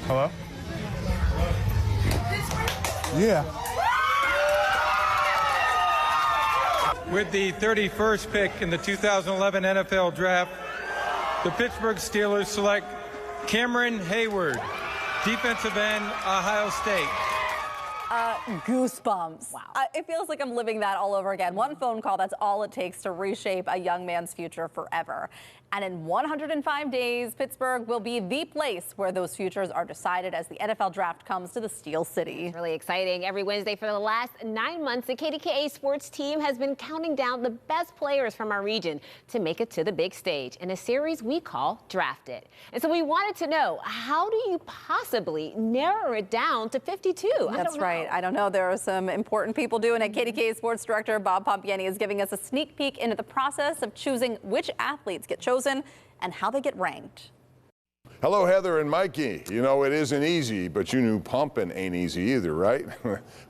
Hello? Yeah. With the 31st pick in the 2011 NFL Draft, the Pittsburgh Steelers select Cameron Hayward, defensive end, Ohio State. Goosebumps. Wow. It feels like I'm living that all over again. One phone call, that's all it takes to reshape a young man's future forever. And in 105 days, Pittsburgh will be the place where those futures are decided as the NFL Draft comes to the Steel City. It's really exciting. Every Wednesday for the last 9 months, the KDKA sports team has been counting down the best players from our region to make it to the big stage in a series we call Draft It. And so we wanted to know, how do you possibly narrow it down to 52? That's right. I don't know. There are some important people doing it. KDKA sports director Bob Pompiani is giving us a sneak peek into the process of choosing which athletes get chosen and how they get ranked. Hello, Heather and Mikey. You know, it isn't easy, but you knew pumping ain't easy either, right?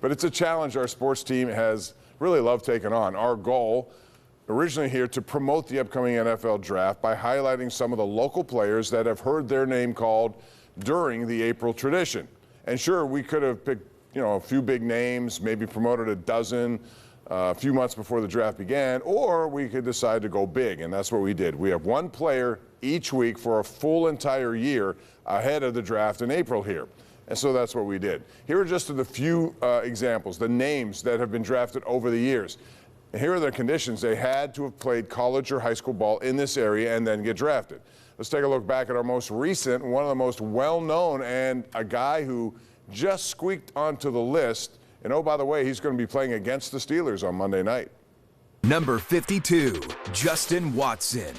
But it's a challenge our sports team has really loved taking on. Our goal, originally here, to promote the upcoming NFL Draft by highlighting some of the local players that have heard their name called during the April tradition. And sure, we could have picked, a few big names, maybe promoted a dozen a few months before the draft began, or we could decide to go big, and that's what we did. We have one player each week for a full entire year ahead of the draft in April here. And so that's what we did. Here are just the few examples, the names that have been drafted over the years. And here are the conditions. They had to have played college or high school ball in this area and then get drafted. Let's take a look back at our most recent, one of the most well-known, and a guy who just squeaked onto the list. And oh, by the way, he's going to be playing against the Steelers on Monday night. Number 52, Justin Watson.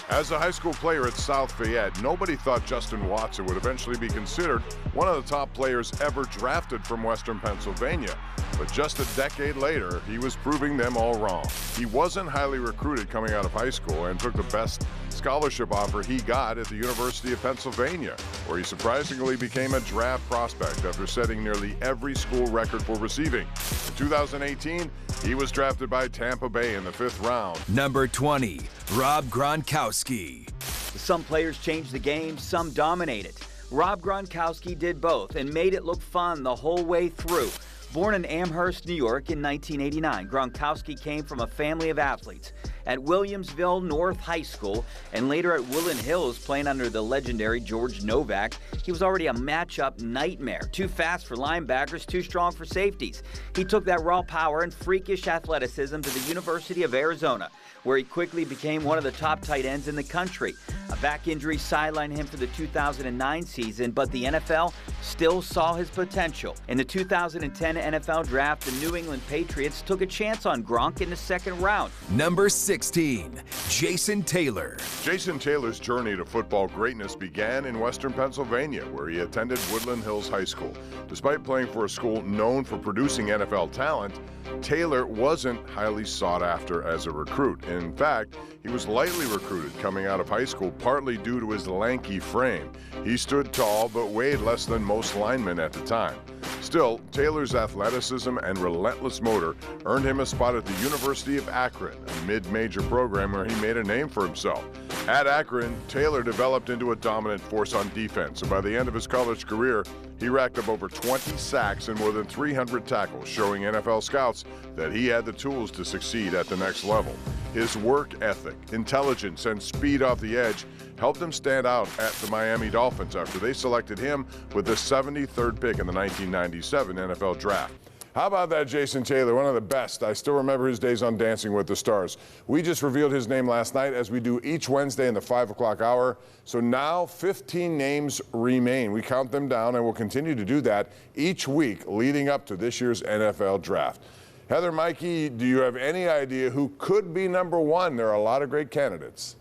As a high school player at South Fayette, nobody thought Justin Watson would eventually be considered one of the top players ever drafted from Western Pennsylvania. But just a decade later, he was proving them all wrong. He wasn't highly recruited coming out of high school and took the best scholarship offer he got at the University of Pennsylvania, where he surprisingly became a draft prospect after setting nearly every school record for receiving. In 2018, he was drafted by Tampa Bay in the 5th round. Number 20, Rob Gronkowski. Some players changed the game, some dominated. Rob Gronkowski did both and made it look fun the whole way through. Born in Amherst, New York in 1989, Gronkowski came from a family of athletes. At Williamsville North High School and later at Woodland Hills, playing under the legendary George Novak, he was already a matchup nightmare. Too fast for linebackers, too strong for safeties. He took that raw power and freakish athleticism to the University of Arizona, where he quickly became one of the top tight ends in the country. A back injury sidelined him for the 2009 season, but the NFL still saw his potential. In the 2010 NFL Draft, the New England Patriots took a chance on Gronk in the 2nd round. Number 16, Jason Taylor. Jason Taylor's journey to football greatness began in Western Pennsylvania, where he attended Woodland Hills High School. Despite playing for a school known for producing NFL talent, Taylor wasn't highly sought after as a recruit. In fact, he was lightly recruited coming out of high school, partly due to his lanky frame. He stood tall but weighed less than most linemen at the time. Still, Taylor's athleticism and relentless motor earned him a spot at the University of Akron, a mid-major program where he made a name for himself. At Akron, Taylor developed into a dominant force on defense, and by the end of his college career, he racked up over 20 sacks and more than 300 tackles, showing NFL scouts that he had the tools to succeed at the next level. His work ethic, intelligence, and speed off the edge helped him stand out at the Miami Dolphins after they selected him with the 73rd pick in the 1997 NFL Draft. How about that, Jason Taylor, one of the best. I still remember his days on Dancing with the Stars. We just revealed his name last night, as we do each Wednesday in the 5 o'clock hour. So now 15 names remain. We count them down, and we'll continue to do that each week leading up to this year's NFL Draft. Heather, Mikey, do you have any idea who could be number one? There are a lot of great candidates.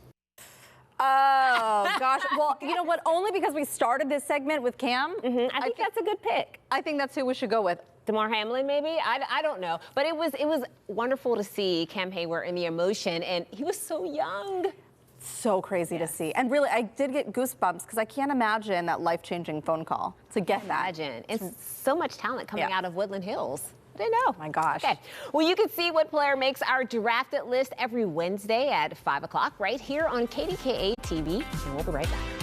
Oh, gosh. Well, you know what? Only because we started this segment with Cam. I think that's a good pick. I think that's who we should go with. DeMar Hamlin, maybe? I don't know. But it was wonderful to see Cam Hayward in the emotion, and he was so young. So crazy to see. And really, I did get goosebumps because I can't imagine that life-changing phone call to get that. Imagine. It's so much talent coming out of Woodland Hills. I didn't know. Oh my gosh. Okay. Well, you can see what player makes our drafted list every Wednesday at 5 o'clock right here on KDKA TV. And we'll be right back.